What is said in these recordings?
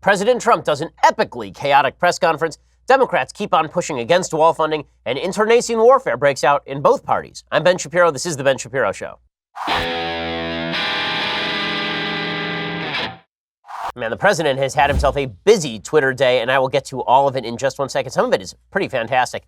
President Trump does an epically chaotic press conference. Democrats keep on pushing against wall funding, and internecine warfare breaks out in both parties. I'm Ben Shapiro. This is The Ben Shapiro Show. Man, the president has had himself a busy Twitter day, and I will get to all of it in just 1 second. Some of it is pretty fantastic.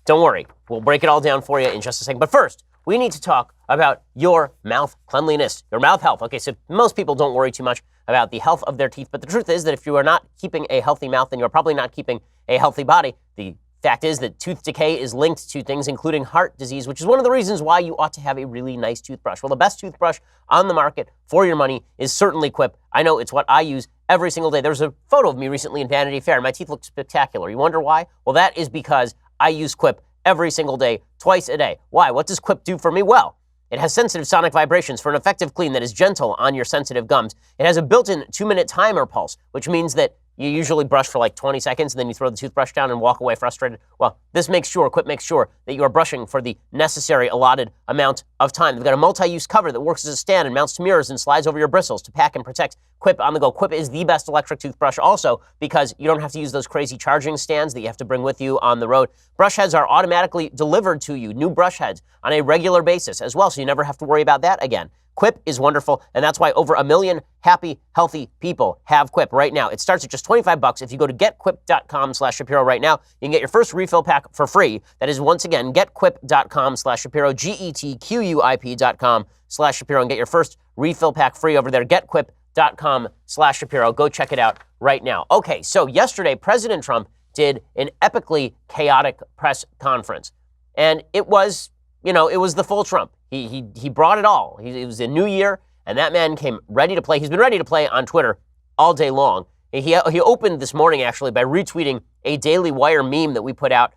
Don't worry. We'll break it all down for you in just a second. But first, we need to talk about your mouth cleanliness, your mouth health. Okay, so most people don't worry too much about the health of their teeth, but the truth is that if you are not keeping a healthy mouth, then you're probably not keeping a healthy body. The fact is that tooth decay is linked to things including heart disease, which is one of the reasons why you ought to have a really nice toothbrush. Well, the best toothbrush on the market for your money is certainly Quip. I know it's what I use every single day. There was a photo of me recently in Vanity Fair. My teeth look spectacular. You wonder why? Well, that is because I use Quip every single day, twice a day. Why? What does Quip do for me? Well, it has sensitive sonic vibrations for an effective clean that is gentle on your sensitive gums. It has a built-in 2-minute timer pulse, which means that you usually brush for like 20 seconds and then you throw the toothbrush down and walk away frustrated. Well, Quip makes sure that you are brushing for the necessary allotted amount of time. They've got a multi-use cover that works as a stand and mounts to mirrors and slides over your bristles to pack and protect Quip on the go. Quip is the best electric toothbrush also because you don't have to use those crazy charging stands that you have to bring with you on the road. Brush heads are automatically delivered to you, new brush heads, on a regular basis as well, so you never have to worry about that again. Quip is wonderful, and that's why over 1 million happy, healthy people have Quip right now. It starts at just $25. If you go to getquip.com/Shapiro right now, you can get your first refill pack for free. That is, once again, getquip.com/Shapiro, getquip.com/Shapiro, and get your first refill pack free over there, getquip.com/Shapiro. Go check it out right now. Okay, so yesterday, President Trump did an epically chaotic press conference, and it was the full Trump. He brought it all. It was a new year, and that man came ready to play. He's been ready to play on Twitter all day long. He opened this morning, actually, by retweeting a Daily Wire meme that we put out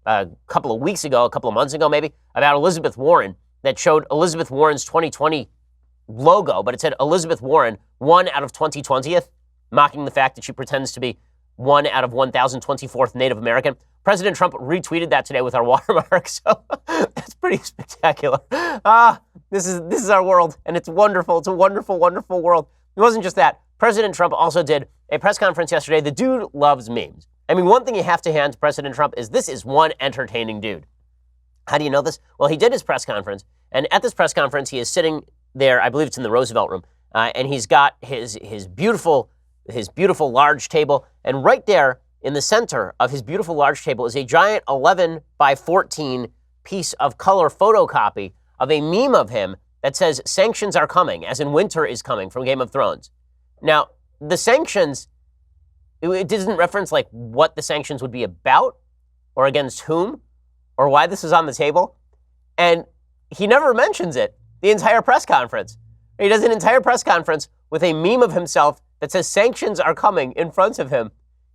a couple of months ago maybe, about Elizabeth Warren that showed Elizabeth Warren's 2020 logo, but it said Elizabeth Warren, 1 out of 2020th, mocking the fact that she pretends to be 1 out of 1,024th Native American. President Trump retweeted that today with our watermark, so that's pretty spectacular. This is our world, and it's wonderful. It's a wonderful, wonderful world. It wasn't just that. President Trump also did a press conference yesterday. The dude loves memes. I mean, one thing you have to hand to President Trump is this is one entertaining dude. How do you know this? Well, he did his press conference, and at this press conference, he is sitting there, I believe it's in the Roosevelt Room, and he's got his beautiful large table, and right there in the center of his beautiful large table is a giant 11 by 14 piece of color photocopy of a meme of him that says sanctions are coming, as in winter is coming from Game of Thrones. Now, the sanctions, it doesn't reference like what the sanctions would be about or against whom or why this is on the table. And he never mentions it the entire press conference. He does an entire press conference with a meme of himself that says sanctions are coming in front of him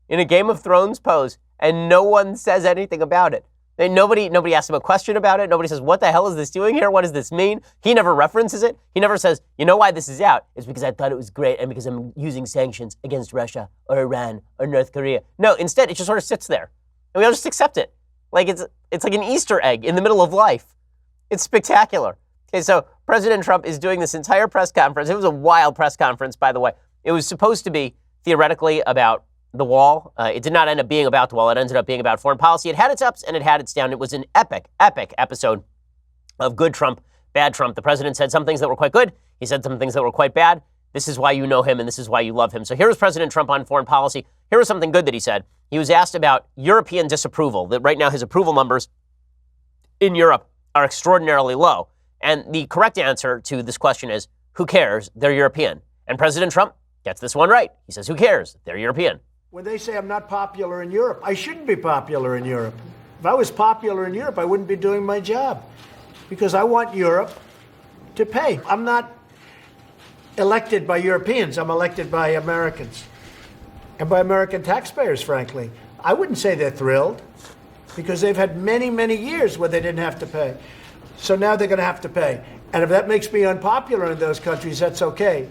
in a Game of Thrones pose, and no one says anything about it. And nobody asks him a question about it. Nobody says, what the hell is this doing here? What does this mean? He never references it. He never says, you know why this is out? It's because I thought it was great and because I'm using sanctions against Russia or Iran or North Korea. No, instead, it just sort of sits there. And we all just accept it. Like it's like an Easter egg in the middle of life. It's spectacular. Okay, so President Trump is doing this entire press conference. It was a wild press conference, by the way. It was supposed to be theoretically about the wall. It did not end up being about the wall. It ended up being about foreign policy. It had its ups and it had its downs. It was an epic episode of good Trump, bad Trump. The president said some things that were quite good. He said some things that were quite bad. This is why you know him and this is why you love him. So here was President Trump on foreign policy. Here was something good that he said. He was asked about European disapproval, that right now his approval numbers in Europe are extraordinarily low. And the correct answer to this question is, who cares? They're European. And President Trump gets this one right. He says, who cares? They're European. When they say I'm not popular in Europe, I shouldn't be popular in Europe. If I was popular in Europe, I wouldn't be doing my job because I want Europe to pay. I'm not elected by Europeans. I'm elected by Americans and by American taxpayers, frankly. I wouldn't say they're thrilled because they've had many, many years where they didn't have to pay. So now they're going to have to pay. And if that makes me unpopular in those countries, that's okay.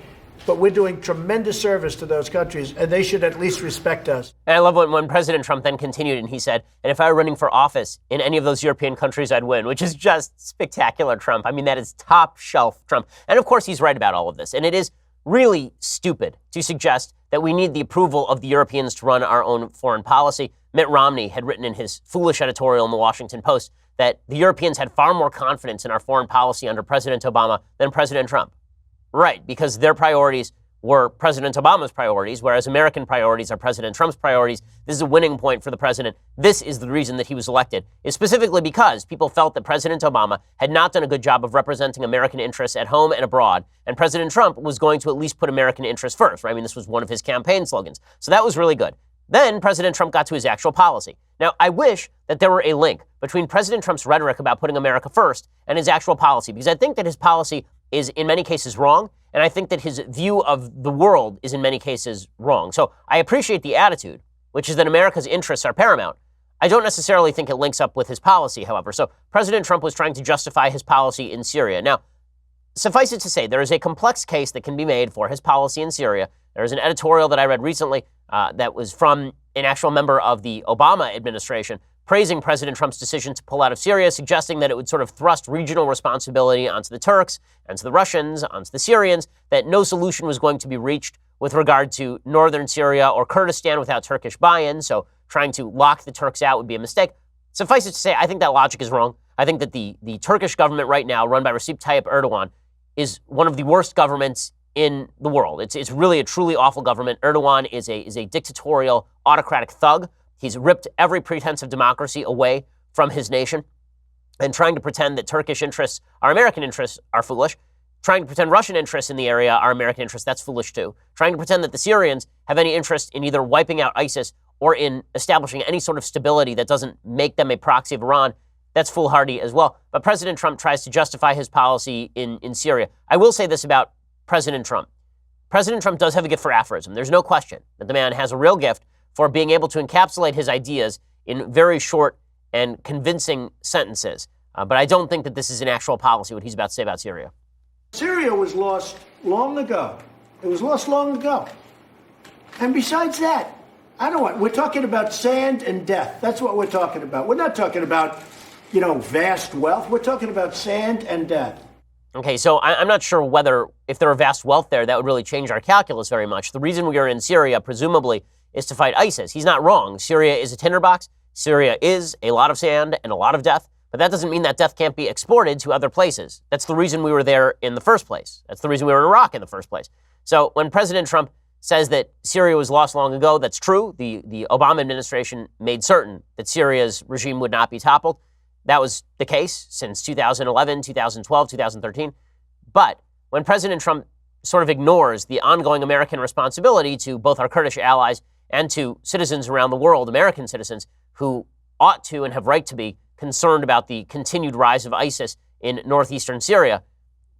But we're doing tremendous service to those countries, and they should at least respect us. And I love when President Trump then continued, and he said, and if I were running for office in any of those European countries, I'd win, which is just spectacular Trump. I mean, that is top shelf Trump. And of course, he's right about all of this. And it is really stupid to suggest that we need the approval of the Europeans to run our own foreign policy. Mitt Romney had written in his foolish editorial in the Washington Post that the Europeans had far more confidence in our foreign policy under President Obama than President Trump. Right, because their priorities were President Obama's priorities, whereas American priorities are President Trump's priorities. This is a winning point for the president. This is the reason that he was elected, is specifically because people felt that President Obama had not done a good job of representing American interests at home and abroad, and President Trump was going to at least put American interests first, right? I mean, this was one of his campaign slogans. So that was really good. Then President Trump got to his actual policy. Now, I wish that there were a link between President Trump's rhetoric about putting America first and his actual policy, because I think that his policy is in many cases wrong, and I think that his view of the world is in many cases wrong. So I appreciate the attitude, which is that America's interests are paramount. I don't necessarily think it links up with his policy, however. So President Trump was trying to justify his policy in Syria. Now, suffice it to say, there is a complex case that can be made for his policy in Syria. There is an editorial that I read recently that was from an actual member of the Obama administration praising President Trump's decision to pull out of Syria, suggesting that it would sort of thrust regional responsibility onto the Turks, onto the Russians, onto the Syrians, that no solution was going to be reached with regard to northern Syria or Kurdistan without Turkish buy-in, so trying to lock the Turks out would be a mistake. Suffice it to say, I think that logic is wrong. I think that the Turkish government right now, run by Recep Tayyip Erdogan, is one of the worst governments in the world. It's really a truly awful government. Erdogan is a dictatorial, autocratic thug. He's ripped every pretense of democracy away from his nation, and trying to pretend that Turkish interests are American interests are foolish. Trying to pretend Russian interests in the area are American interests, that's foolish too. Trying to pretend that the Syrians have any interest in either wiping out ISIS or in establishing any sort of stability that doesn't make them a proxy of Iran, that's foolhardy as well. But President Trump tries to justify his policy in Syria. I will say this about President Trump. President Trump does have a gift for aphorism. There's no question that the man has a real gift for being able to encapsulate his ideas in very short and convincing sentences. But I don't think that this is an actual policy, what he's about to say about Syria. Syria was lost long ago. It was lost long ago. And besides that, we're talking about sand and death. That's what we're talking about. We're not talking about, vast wealth. We're talking about sand and death. Okay, so I'm not sure whether, if there were vast wealth there, that would really change our calculus very much. The reason we are in Syria, presumably, is to fight ISIS. He's not wrong. Syria is a tinderbox. Syria is a lot of sand and a lot of death, but that doesn't mean that death can't be exported to other places. That's the reason we were there in the first place. That's the reason we were in Iraq in the first place. So when President Trump says that Syria was lost long ago, that's true. The Obama administration made certain that Syria's regime would not be toppled. That was the case since 2011, 2012, 2013. But when President Trump sort of ignores the ongoing American responsibility to both our Kurdish allies and to citizens around the world, American citizens, who ought to and have right to be concerned about the continued rise of ISIS in northeastern Syria,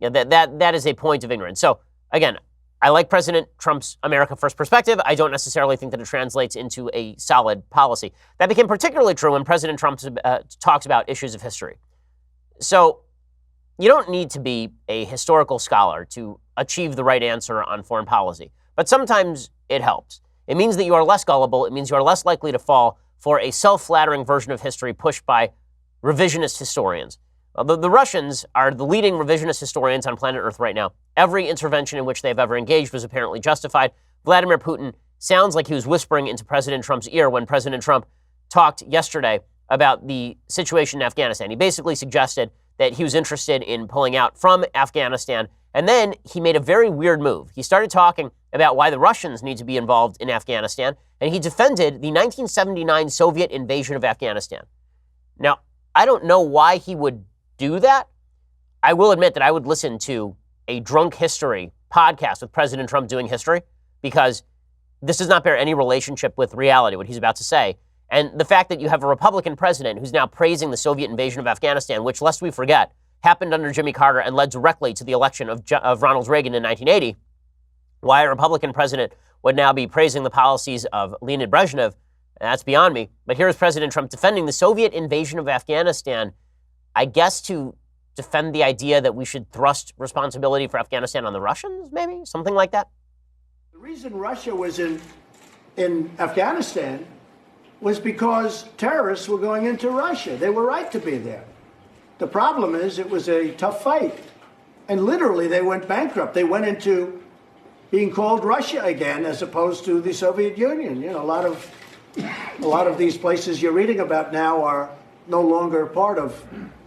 that is a point of ignorance. So, again, I like President Trump's America First perspective. I don't necessarily think that it translates into a solid policy. That became particularly true when President Trump talks about issues of history. So, you don't need to be a historical scholar to achieve the right answer on foreign policy, but sometimes it helps. It means that you are less gullible. It means you are less likely to fall for a self-flattering version of history pushed by revisionist historians. The Russians are the leading revisionist historians on planet Earth right now. Every intervention in which they've ever engaged was apparently justified. Vladimir Putin sounds like he was whispering into President Trump's ear when President Trump talked yesterday about the situation in Afghanistan. He basically suggested that he was interested in pulling out from Afghanistan, and then he made a very weird move. He started talking about why the Russians need to be involved in Afghanistan, and he defended the 1979 Soviet invasion of Afghanistan. Now, I don't know why he would do that. I will admit that I would listen to a drunk history podcast with President Trump doing history, because this does not bear any relationship with reality, what he's about to say. And the fact that you have a Republican president who's now praising the Soviet invasion of Afghanistan, which, lest we forget, happened under Jimmy Carter and led directly to the election of Ronald Reagan in 1980, why a Republican president would now be praising the policies of Leonid Brezhnev, that's beyond me. But here is President Trump defending the Soviet invasion of Afghanistan, I guess to defend the idea that we should thrust responsibility for Afghanistan on the Russians, maybe? Something like that? The reason Russia was in Afghanistan was because terrorists were going into Russia. They were right to be there. The problem is it was a tough fight. And literally they went bankrupt. They went into being called Russia again as opposed to the Soviet Union. You know, a lot of these places you're reading about now are no longer part of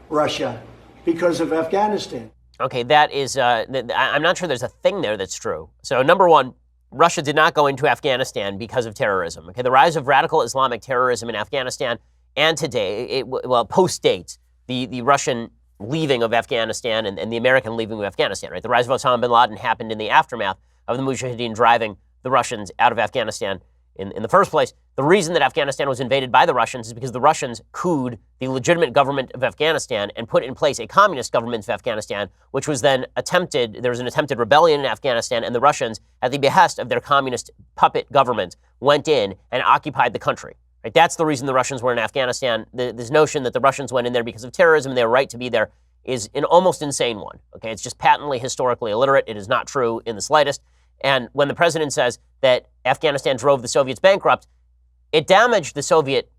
Russia because of Afghanistan. Okay, that is, I'm not sure there's a thing there that's true. So number one, Russia did not go into Afghanistan because of terrorism. Okay, the rise of radical Islamic terrorism in Afghanistan and today, post-dates the Russian leaving of Afghanistan and the American leaving of Afghanistan, right? The rise of Osama bin Laden happened in the aftermath of the Mujahideen driving the Russians out of Afghanistan in the first place. The reason that Afghanistan was invaded by the Russians is because the Russians couped the legitimate government of Afghanistan and put in place a communist government of Afghanistan, which was then there was an attempted rebellion in Afghanistan, and the Russians, at the behest of their communist puppet government, went in and occupied the country. Right? That's the reason the Russians were in Afghanistan. This notion that the Russians went in there because of terrorism and they were right to be there is an almost insane one. Okay, it's just patently historically illiterate. It is not true in the slightest. And when the president says that Afghanistan drove the Soviets bankrupt, it damaged the Soviet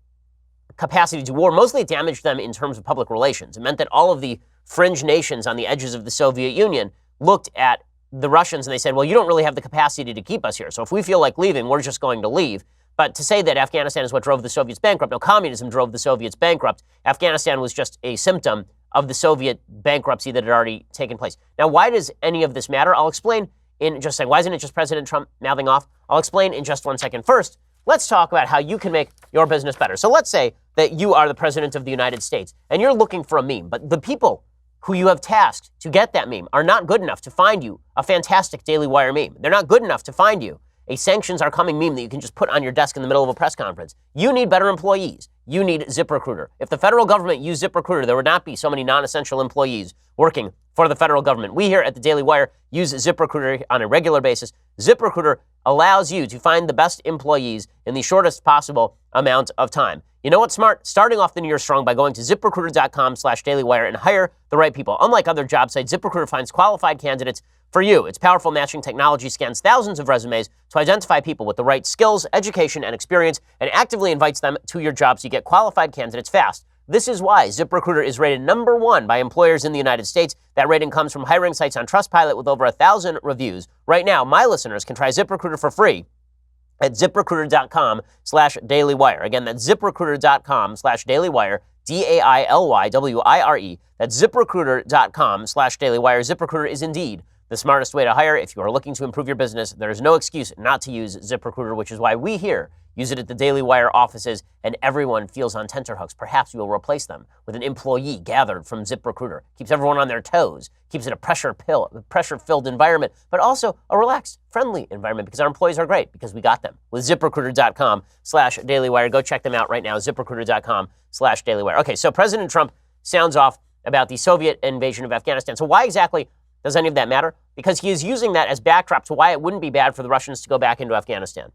capacity to war. Mostly it damaged them in terms of public relations. It meant that all of the fringe nations on the edges of the Soviet Union looked at the Russians and they said, well, you don't really have the capacity to keep us here. So if we feel like leaving, we're just going to leave. But to say that Afghanistan is what drove the Soviets bankrupt, no, communism drove the Soviets bankrupt. Afghanistan was just a symptom of the Soviet bankruptcy that had already taken place. Now, why does any of this matter? I'll explain in just a second. Why isn't it just President Trump mouthing off? I'll explain in just 1 second. First, let's talk about how you can make your business better. So let's say that you are the president of the United States and you're looking for a meme, but the people who you have tasked to get that meme are not good enough to find you a fantastic Daily Wire meme. They're not good enough to find you a sanctions are coming meme that you can just put on your desk in the middle of a press conference. You need better employees. You need ZipRecruiter. If the federal government used ZipRecruiter, there would not be so many non-essential employees working for the federal government. We here at the Daily Wire use ZipRecruiter on a regular basis. ZipRecruiter allows you to find the best employees in the shortest possible amount of time. You know what's smart? Starting off the new year strong by going to ZipRecruiter.com/dailywire and hire the right people. Unlike other job sites, ZipRecruiter finds qualified candidates for you. Its powerful matching technology scans thousands of resumes to identify people with the right skills, education, and experience, and actively invites them to your job so you get qualified candidates fast. This is why ZipRecruiter is rated #1 by employers in the United States. That rating comes from hiring sites on Trustpilot with over 1,000 reviews. Right now, my listeners can try ZipRecruiter for free at ZipRecruiter.com/dailywire. Again, that's ZipRecruiter.com/dailywire, DAILYWIRE. That's ZipRecruiter.com/dailywire. ZipRecruiter is indeed the smartest way to hire. If you are looking to improve your business, there is no excuse not to use ZipRecruiter, which is why we here use it at the Daily Wire offices, and everyone feels on tenterhooks. Perhaps we will replace them with an employee gathered from ZipRecruiter. Keeps everyone on their toes, keeps it a pressure-filled environment, but also a relaxed, friendly environment because our employees are great because we got them with ZipRecruiter.com/dailywire. Go check them out right now, ZipRecruiter.com/dailywire. Okay, so President Trump sounds off about the Soviet invasion of Afghanistan. So why exactly does any of that matter? Because he is using that as backdrop to why it wouldn't be bad for the Russians to go back into Afghanistan.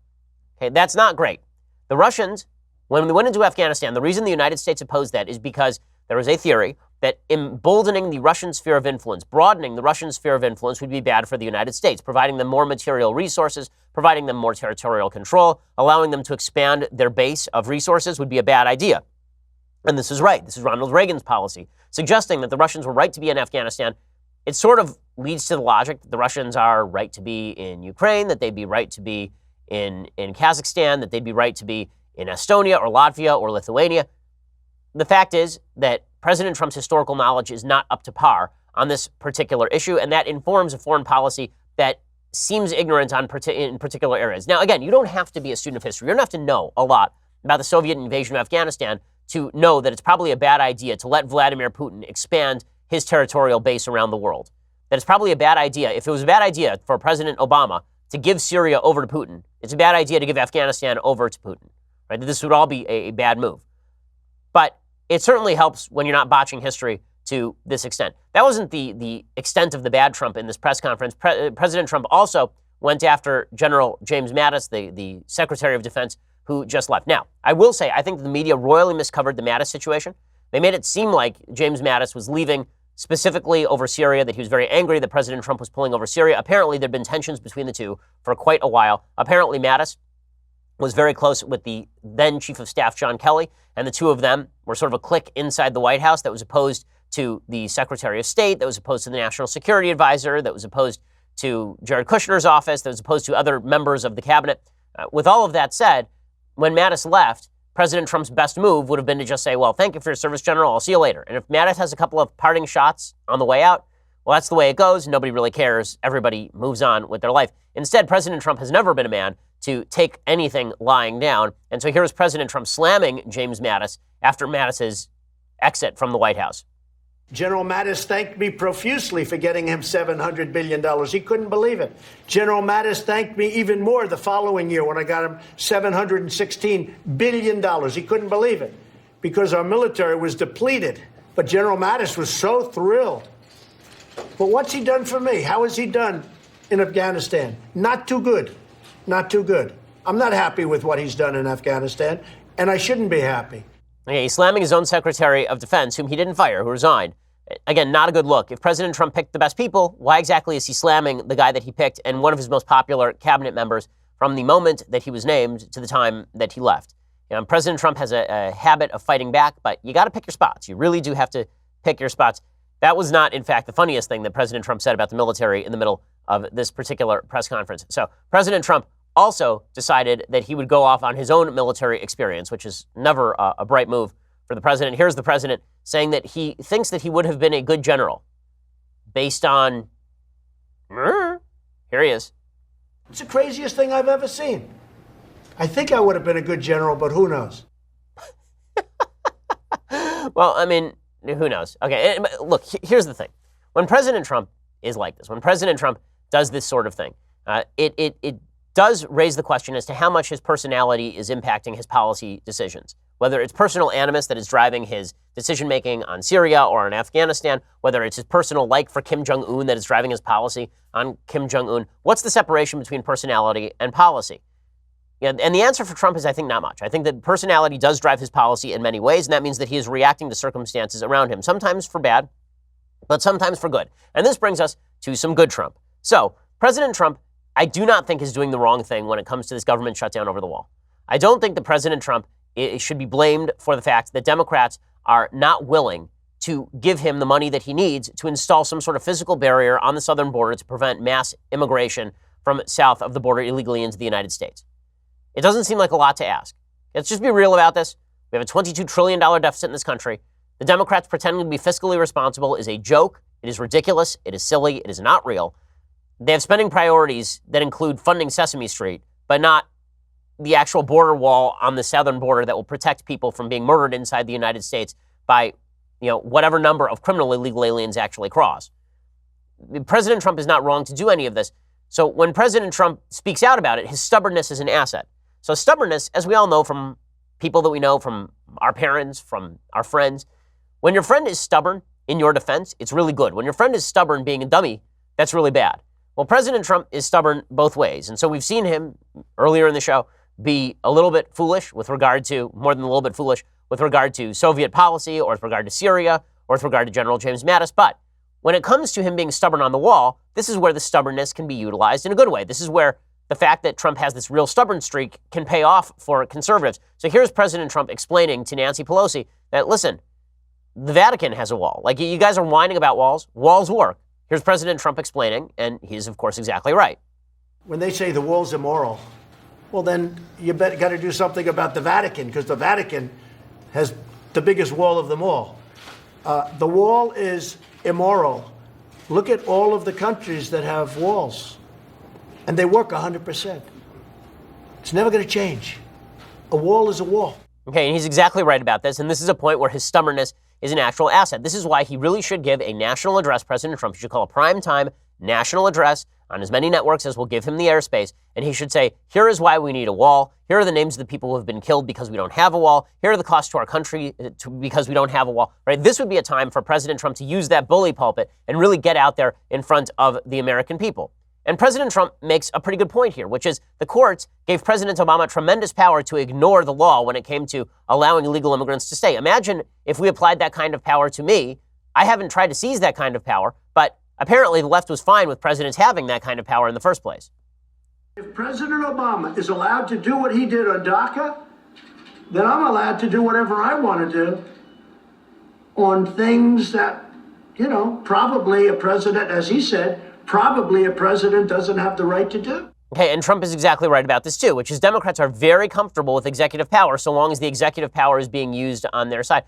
Okay, that's not great. The Russians, when they went into Afghanistan, the reason the United States opposed that is because there was a theory that emboldening the Russian sphere of influence, broadening the Russian sphere of influence would be bad for the United States, providing them more material resources, providing them more territorial control, allowing them to expand their base of resources would be a bad idea. And this is right. This is Ronald Reagan's policy, suggesting that the Russians were right to be in Afghanistan. It sort of leads to the logic that the Russians are right to be in Ukraine, that they'd be right to be in Kazakhstan, that they'd be right to be in Estonia or Latvia or Lithuania. The fact is that President Trump's historical knowledge is not up to par on this particular issue, and that informs a foreign policy that seems ignorant in particular areas. Now, again, you don't have to be a student of history. You don't have to know a lot about the Soviet invasion of Afghanistan to know that it's probably a bad idea to let Vladimir Putin expand his territorial base around the world. That it's probably a bad idea. If it was a bad idea for President Obama to give Syria over to Putin, it's a bad idea to give Afghanistan over to Putin. Right? This would all be a bad move. But it certainly helps when you're not botching history to this extent. That wasn't the extent of the bad Trump in this press conference. President Trump also went after General James Mattis, the Secretary of Defense, who just left. Now, I will say, I think the media royally miscovered the Mattis situation. They made it seem like James Mattis was leaving specifically over Syria, that he was very angry that President Trump was pulling over Syria. Apparently, there had been tensions between the two for quite a while. Apparently, Mattis was very close with the then Chief of Staff, John Kelly, and the two of them were sort of a clique inside the White House that was opposed to the Secretary of State, that was opposed to the National Security Advisor, that was opposed to Jared Kushner's office as opposed to other members of the cabinet. With all of that said, when Mattis left, President Trump's best move would have been to just say, well, thank you for your service, General. I'll see you later. And if Mattis has a couple of parting shots on the way out, well, that's the way it goes. Nobody really cares. Everybody moves on with their life. Instead, President Trump has never been a man to take anything lying down. And so here's President Trump slamming James Mattis after Mattis's exit from the White House. General Mattis thanked me profusely for getting him $700 billion. He couldn't believe it. General Mattis thanked me even more the following year when I got him $716 billion. He couldn't believe it because our military was depleted. But General Mattis was so thrilled. But what's he done for me? How has he done in Afghanistan? Not too good. Not too good. I'm not happy with what he's done in Afghanistan, and I shouldn't be happy. Okay, he's slamming his own Secretary of Defense, whom he didn't fire, who resigned. Again, not a good look. If President Trump picked the best people, why exactly is he slamming the guy that he picked and one of his most popular cabinet members from the moment that he was named to the time that he left? You know, President Trump has a habit of fighting back, but you got to pick your spots. You really do have to pick your spots. That was not, in fact, the funniest thing that President Trump said about the military in the middle of this particular press conference. So President Trump also decided that he would go off on his own military experience, which is never a bright move for the president. Here's the president saying that he thinks that he would have been a good general based on... Here he is. It's the craziest thing I've ever seen. I think I would have been a good general, but who knows? Well, I mean, who knows? Okay, look, here's the thing. When President Trump is like this, when President Trump does this sort of thing, it does raise the question as to how much his personality is impacting his policy decisions. Whether it's personal animus that is driving his decision-making on Syria or on Afghanistan, whether it's his personal like for Kim Jong-un that is driving his policy on Kim Jong-un. What's the separation between personality and policy? Yeah, and the answer for Trump is, I think, not much. I think that personality does drive his policy in many ways, and that means that he is reacting to circumstances around him, sometimes for bad, but sometimes for good. And this brings us to some good Trump. So, President Trump, I do not think is doing the wrong thing when it comes to this government shutdown over the wall. I don't think that President Trump should be blamed for the fact that Democrats are not willing to give him the money that he needs to install some sort of physical barrier on the southern border to prevent mass immigration from south of the border illegally into the United States. It doesn't seem like a lot to ask. Let's just be real about this. We have a $22 trillion deficit in this country. The Democrats pretending to be fiscally responsible is a joke. It is ridiculous. It is silly. It is not real. They have spending priorities that include funding Sesame Street, but not the actual border wall on the southern border that will protect people from being murdered inside the United States by, whatever number of criminal illegal aliens actually cross. President Trump is not wrong to do any of this. So when President Trump speaks out about it, his stubbornness is an asset. So stubbornness, as we all know from people that we know, from our parents, from our friends, when your friend is stubborn in your defense, it's really good. When your friend is stubborn being a dummy, that's really bad. Well, President Trump is stubborn both ways. And so we've seen him earlier in the show be a little bit foolish with regard to, more than a little bit foolish, with regard to Soviet policy or with regard to Syria or with regard to General James Mattis. But when it comes to him being stubborn on the wall, this is where the stubbornness can be utilized in a good way. This is where the fact that Trump has this real stubborn streak can pay off for conservatives. So here's President Trump explaining to Nancy Pelosi that, listen, the Vatican has a wall. Like, you guys are whining about walls. Walls work. Here's President Trump explaining, and he's, of course, exactly right. When they say the wall's immoral, well, then you got to do something about the Vatican, because the Vatican has the biggest wall of them all. The wall is immoral. Look at all of the countries that have walls, and they work 100%. It's never going to change. A wall is a wall. Okay, and he's exactly right about this, and this is a point where his stubbornness is an actual asset. This is why he really should give a national address, President Trump. He should call a primetime national address on as many networks as will give him the airspace, and he should say, here is why we need a wall. Here are the names of the people who have been killed because we don't have a wall. Here are the costs to our country because we don't have a wall. Right? This would be a time for President Trump to use that bully pulpit and really get out there in front of the American people. And President Trump makes a pretty good point here, which is the courts gave President Obama tremendous power to ignore the law when it came to allowing illegal immigrants to stay. Imagine if we applied that kind of power to me. I haven't tried to seize that kind of power, but apparently the left was fine with presidents having that kind of power in the first place. If President Obama is allowed to do what he did on DACA, then I'm allowed to do whatever I want to do on things that, probably a president, as he said, probably a president doesn't have the right to do. Okay, and Trump is exactly right about this too, which is Democrats are very comfortable with executive power so long as the executive power is being used on their side.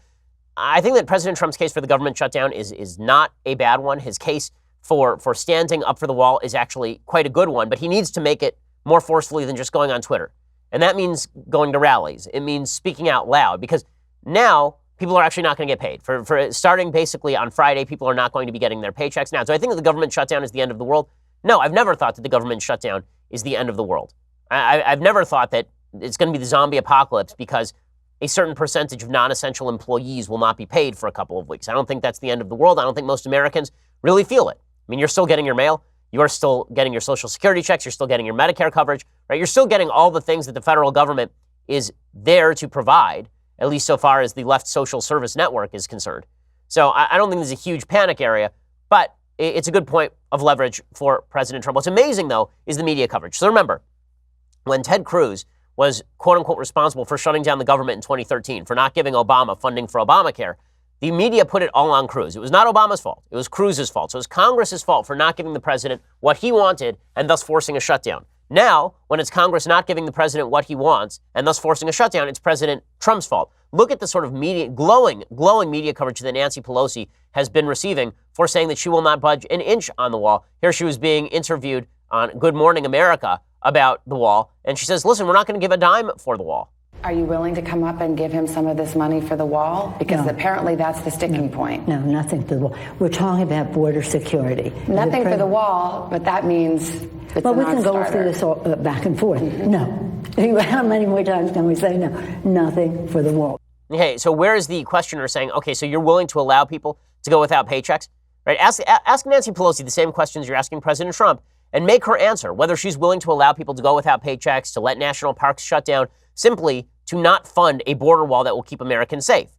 I think that President Trump's case for the government shutdown is not a bad one. His case for standing up for the wall is actually quite a good one, but he needs to make it more forcefully than just going on Twitter. And that means going to rallies. It means speaking out loud, because now people are actually not going to get paid. For starting basically on Friday, people are not going to be getting their paychecks now. Do I think that the government shutdown is the end of the world? No, I've never thought that the government shutdown is the end of the world. I've never thought that it's going to be the zombie apocalypse because a certain percentage of non-essential employees will not be paid for a couple of weeks. I don't think that's the end of the world. I don't think most Americans really feel it. I mean, you're still getting your mail. You're still getting your Social Security checks. You're still getting your Medicare coverage, right? You're still getting all the things that the federal government is there to provide, at least so far as the left social service network is concerned. So I don't think there's a huge panic area, but it's a good point of leverage for President Trump. What's amazing, though, is the media coverage. So remember, when Ted Cruz was, quote unquote, responsible for shutting down the government in 2013, for not giving Obama funding for Obamacare, the media put it all on Cruz. It was not Obama's fault. It was Cruz's fault. So it was Congress's fault for not giving the president what he wanted and thus forcing a shutdown. Now, when it's Congress not giving the president what he wants and thus forcing a shutdown, it's President Trump's fault. Look at the sort of media, glowing media coverage that Nancy Pelosi has been receiving for saying that she will not budge an inch on the wall. Here she was being interviewed on Good Morning America about the wall, and she says, listen, we're not going to give a dime for the wall. Are you willing to come up and give him some of this money for the wall? Because apparently that's the sticking point. No, nothing for the wall. We're talking about border security. Nothing for the wall, but that means it's well, a we can go non-starter. through this all, back and forth. No. How many more times can we say no? Nothing for the wall. Okay, so where is the questioner saying, okay, so you're willing to allow people to go without paychecks? Right? Ask Nancy Pelosi the same questions you're asking President Trump and make her answer whether she's willing to allow people to go without paychecks, to let national parks shut down, simply to not fund a border wall that will keep Americans safe.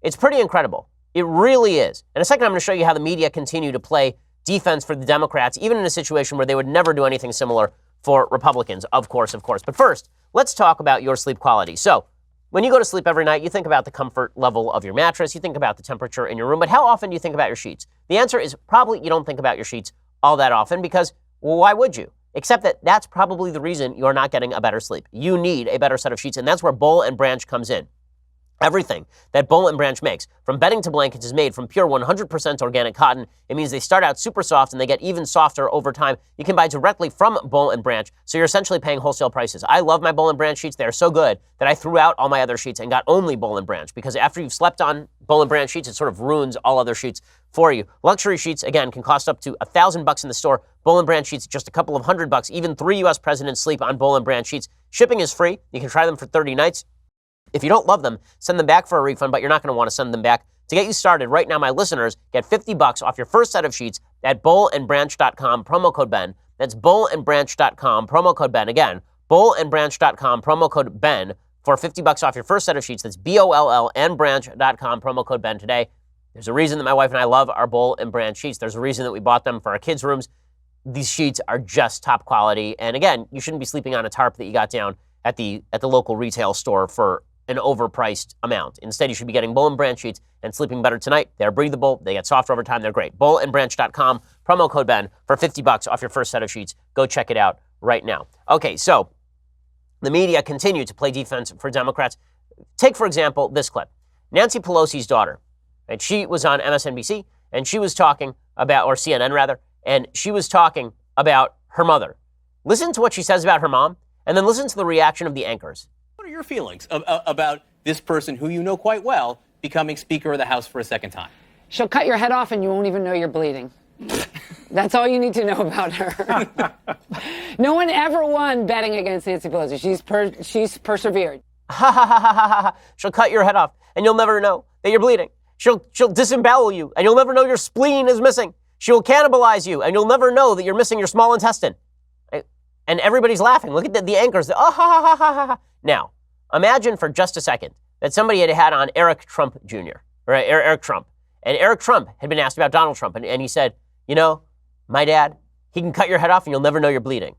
It's pretty incredible. It really is. In a second, I'm going to show you how the media continue to play defense for the Democrats, even in a situation where they would never do anything similar for Republicans, of course. But first, let's talk about your sleep quality. So, when you go to sleep every night, you think about the comfort level of your mattress, you think about the temperature in your room, but how often do you think about your sheets? The answer is probably you don't think about your sheets all that often because, well, why would you? Except that that's probably the reason you're not getting a better sleep. You need a better set of sheets, and that's where Boll and Branch comes in. Everything that Boll and Branch makes, from bedding to blankets, is made from pure 100% organic cotton. It means they start out super soft and they get even softer over time. You can buy directly from Boll and Branch, so you're essentially paying wholesale prices. I love my Boll and Branch sheets. They are so good that I threw out all my other sheets and got only Boll and Branch, because after you've slept on Boll and Branch sheets, it sort of ruins all other sheets for you. Luxury sheets, again, can cost up to $1,000 in the store. Boll and Branch sheets, just a couple of $100. Even 3 U.S. presidents sleep on Boll and Branch sheets. Shipping is free. You can try them for 30 nights. If you don't love them, send them back for a refund, but you're not going to want to send them back. To get you started, right now, my listeners get $50 off your first set of sheets at bollandbranch.com, promo code Ben. That's bollandbranch.com, promo code Ben. Again, bollandbranch.com, promo code Ben for $50 off your first set of sheets. That's BOLL and branch.com, promo code Ben today. There's a reason that my wife and I love our Boll and Branch sheets. There's a reason that we bought them for our kids' rooms. These sheets are just top quality. And again, you shouldn't be sleeping on a tarp that you got down at the local retail store for an overpriced amount. Instead, you should be getting Boll and Branch sheets and sleeping better tonight. They're breathable. They get softer over time. They're great. Bollandbranch.com, promo code Ben for $50 off your first set of sheets. Go check it out right now. Okay, so the media continue to play defense for Democrats. Take, for example, this clip. Nancy Pelosi's daughter, and she was on MSNBC, and she was talking about, or CNN rather, and she was talking about her mother. Listen to what she says about her mom, and then listen to the reaction of the anchors. What are your feelings about this person who you know quite well becoming Speaker of the House for a second time? She'll cut your head off and you won't even know you're bleeding. That's all you need to know about her. No one ever won betting against Nancy Pelosi. She's persevered. Ha ha ha ha ha ha. She'll cut your head off and you'll never know that you're bleeding. She'll disembowel you and you'll never know your spleen is missing. She'll cannibalize you and you'll never know that you're missing your small intestine. And everybody's laughing. Look at the anchors. Oh, ha, ha, ha, ha, ha. Now, imagine for just a second that somebody had on Eric Trump Jr., right? Eric Trump. And Eric Trump had been asked about Donald Trump. And he said, you know, my dad, he can cut your head off and you'll never know you're bleeding.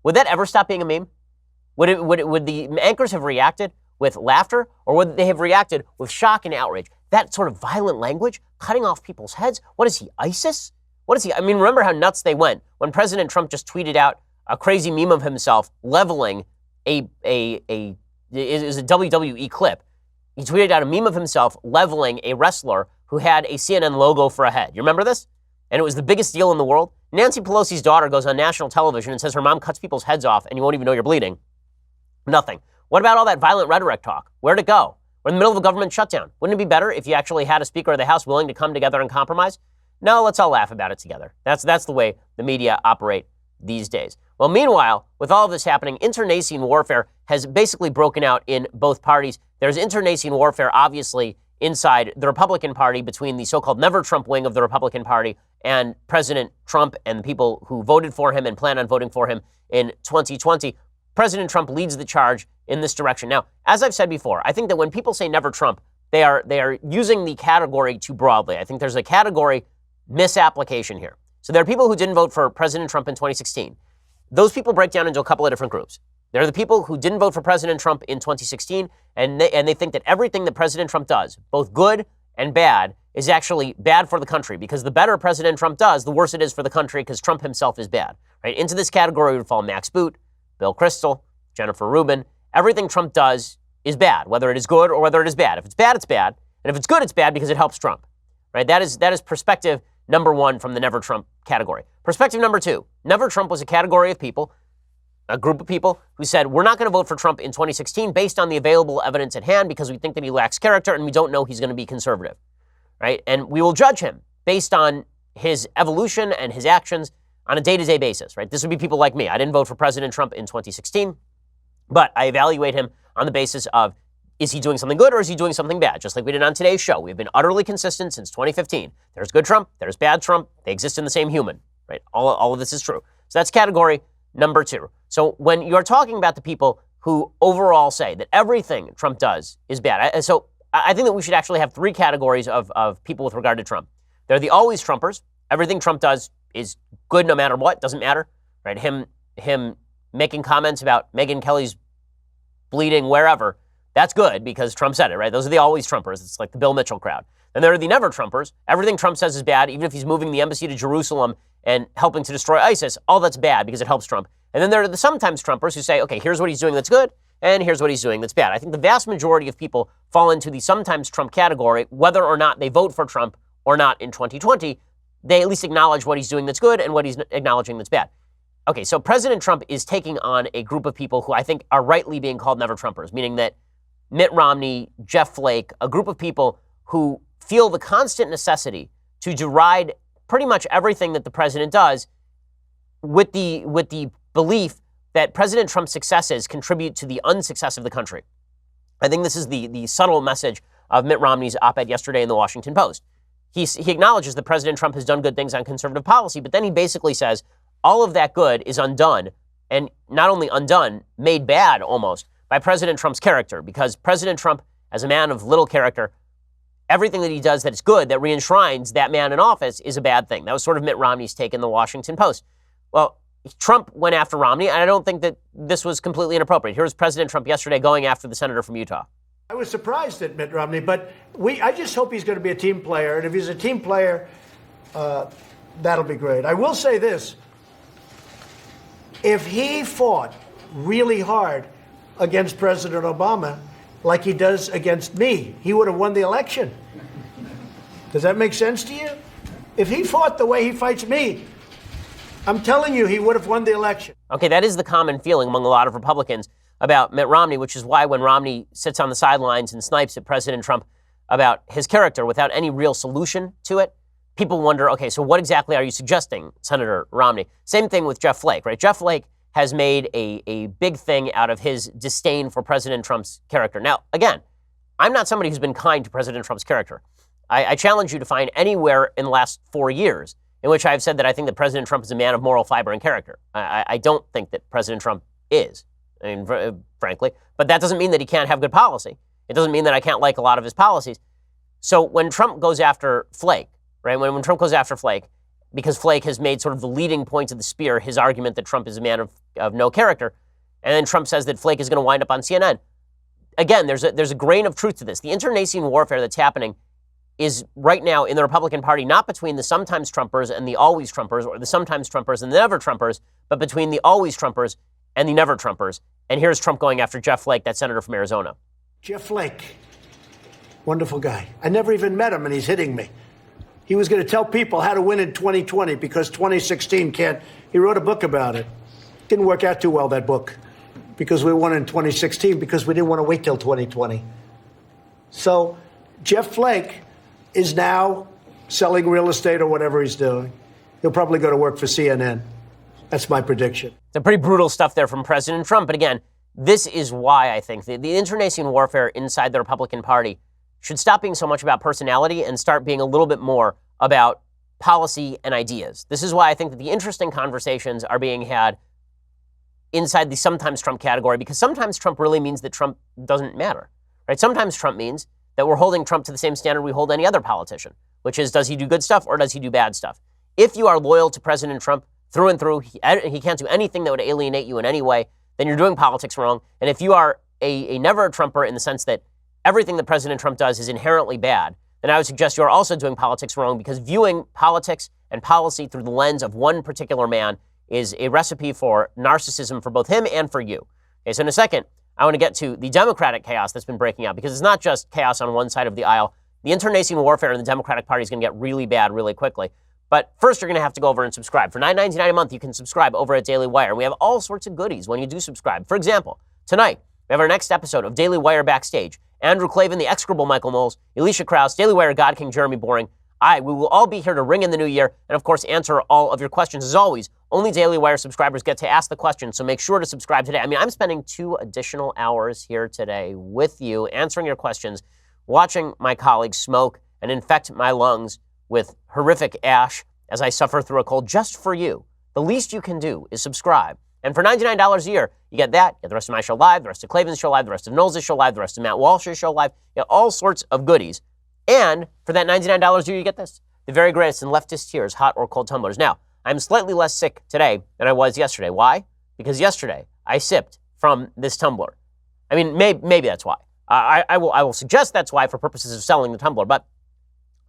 Would that ever stop being a meme? Would the anchors have reacted with laughter, or would they have reacted with shock and outrage? That sort of violent language, cutting off people's heads. What is he, ISIS? What is he? I mean, remember how nuts they went when President Trump just tweeted out a crazy meme of himself leveling a WWE clip. He tweeted out a meme of himself leveling a wrestler who had a CNN logo for a head. You remember this? And it was the biggest deal in the world. Nancy Pelosi's daughter goes on national television and says her mom cuts people's heads off and you won't even know you're bleeding. Nothing. What about all that violent rhetoric talk? Where'd it go? We're in the middle of a government shutdown. Wouldn't it be better if you actually had a Speaker of the House willing to come together and compromise? No, let's all laugh about it together. That's the way the media operate these days. Well, meanwhile, with all of this happening, internecine warfare has basically broken out in both parties. There's internecine warfare, obviously, inside the Republican Party between the so-called Never Trump wing of the Republican Party and President Trump and the people who voted for him and plan on voting for him in 2020. President Trump leads the charge in this direction. Now, as I've said before, I think that when people say Never Trump, they are using the category too broadly. I think there's a category misapplication here. So there are people who didn't vote for President Trump in 2016. Those people break down into a couple of different groups. There are the people who didn't vote for President Trump in 2016, and they think that everything that President Trump does, both good and bad, is actually bad for the country, because the better President Trump does, the worse it is for the country, because Trump himself is bad. Right? Into this category would fall Max Boot, Bill Kristol, Jennifer Rubin. Everything Trump does is bad, whether it is good or whether it is bad. If it's bad, it's bad. And if it's good, it's bad because it helps Trump. Right? That is perspective number one from the Never Trump category. Perspective number two, Never Trump was a category of people, a group of people who said, we're not going to vote for Trump in 2016 based on the available evidence at hand because we think that he lacks character and we don't know he's going to be conservative. Right? And we will judge him based on his evolution and his actions on a day-to-day basis. Right? This would be people like me. I didn't vote for President Trump in 2016, but I evaluate him on the basis of, is he doing something good or is he doing something bad? Just like we did on today's show. We've been utterly consistent since 2015. There's good Trump, there's bad Trump. They exist in the same human, right? All of this is true. So that's category number two. So when you're talking about the people who overall say that everything Trump does is bad, so I think that we should actually have three categories of people with regard to Trump. They're the always Trumpers. Everything Trump does is good no matter what, doesn't matter, right? Him making comments about Megyn Kelly's bleeding wherever, that's good because Trump said it, right? Those are the always Trumpers. It's like the Bill Mitchell crowd. And there are the never Trumpers. Everything Trump says is bad, even if he's moving the embassy to Jerusalem and helping to destroy ISIS, all that's bad because it helps Trump. And then there are the sometimes Trumpers who say, okay, here's what he's doing that's good, and here's what he's doing that's bad. I think the vast majority of people fall into the sometimes Trump category, whether or not they vote for Trump or not in 2020, they at least acknowledge what he's doing that's good and what he's acknowledging that's bad. Okay, so President Trump is taking on a group of people who I think are rightly being called never Trumpers, meaning that Mitt Romney, Jeff Flake, a group of people who feel the constant necessity to deride pretty much everything that the president does with the belief that President Trump's successes contribute to the unsuccess of the country. I think this is the subtle message of Mitt Romney's op-ed yesterday in the Washington Post. He acknowledges that President Trump has done good things on conservative policy, but then he basically says all of that good is undone, and not only undone, made bad almost, by President Trump's character, because President Trump, as a man of little character, everything that he does that is good, that re-enshrines that man in office, is a bad thing. That was sort of Mitt Romney's take in the Washington Post. Well, Trump went after Romney, and I don't think that this was completely inappropriate. Here was President Trump yesterday going after the senator from Utah. I was surprised at Mitt Romney, but I just hope he's going to be a team player, and if he's a team player, that'll be great. I will say this. If he fought really hard against President Obama, like he does against me, he would have won the election. Does that make sense to you? If he fought the way he fights me, I'm telling you, he would have won the election. Okay, that is the common feeling among a lot of Republicans about Mitt Romney, which is why when Romney sits on the sidelines and snipes at President Trump about his character without any real solution to it, people wonder, okay, so what exactly are you suggesting, Senator Romney? Same thing with Jeff Flake, right? Jeff Flake has made a big thing out of his disdain for President Trump's character. Now, again, I'm not somebody who's been kind to President Trump's character. I challenge you to find anywhere in the last 4 years in which I've said that I think that President Trump is a man of moral fiber and character. I don't think that President Trump is, I mean, frankly. But that doesn't mean that he can't have good policy. It doesn't mean that I can't like a lot of his policies. So when Trump goes after Flake, right, when Trump goes after Flake, because Flake has made sort of the leading point of the spear, his argument that Trump is a man of no character, and then Trump says that Flake is going to wind up on CNN. Again, there's a grain of truth to this. The internecine warfare that's happening is right now in the Republican Party not between the sometimes Trumpers and the always Trumpers, or the sometimes Trumpers and the never Trumpers, but between the always Trumpers and the never Trumpers. And here's Trump going after Jeff Flake, that senator from Arizona. Jeff Flake, wonderful guy. I never even met him, and he's hitting me. He was going to tell people how to win in 2020 because 2016 can't. He wrote a book about it. Didn't work out too well, that book, because we won in 2016 because we didn't want to wait till 2020. So Jeff Flake is now selling real estate or whatever he's doing. He'll probably go to work for CNN. That's my prediction. Some pretty brutal stuff there from President Trump. But again, this is why I think the internecine warfare inside the Republican Party should stop being so much about personality and start being a little bit more about policy and ideas. This is why I think that the interesting conversations are being had inside the sometimes Trump category, because sometimes Trump really means that Trump doesn't matter, right? Sometimes Trump means that we're holding Trump to the same standard we hold any other politician, which is, does he do good stuff or does he do bad stuff? If you are loyal to President Trump through and through, he can't do anything that would alienate you in any way, then you're doing politics wrong. And if you are a never a Trumper in the sense that everything that President Trump does is inherently bad, then I would suggest you're also doing politics wrong, because viewing politics and policy through the lens of one particular man is a recipe for narcissism for both him and for you. Okay, so in a second, I want to get to the Democratic chaos that's been breaking out, because it's not just chaos on one side of the aisle. The internecine warfare in the Democratic Party is going to get really bad really quickly. But first, you're going to have to go over and subscribe. For $9.99 a month, you can subscribe over at Daily Wire. We have all sorts of goodies when you do subscribe. For example, tonight, we have our next episode of Daily Wire Backstage. Andrew Klavan, the execrable Michael Knowles, Alicia Krause, Daily Wire God King Jeremy Boring. We will all be here to ring in the new year and, of course, answer all of your questions. As always, only Daily Wire subscribers get to ask the questions, so make sure to subscribe today. I mean, I'm spending 2 additional hours here today with you, answering your questions, watching my colleagues smoke and infect my lungs with horrific ash as I suffer through a cold, just for you. The least you can do is subscribe. And for $99 a year, you get that, you get the rest of my show live, the rest of Klavan's show live, the rest of Knowles' show live, the rest of Matt Walsh's show live. You get all sorts of goodies. And for that $99 a year, you get this, the very greatest in leftist tears, hot or cold tumblers. Now, I'm slightly less sick today than I was yesterday. Why? Because yesterday I sipped from this tumbler. I mean, maybe that's why. I will suggest that's why for purposes of selling the tumbler. But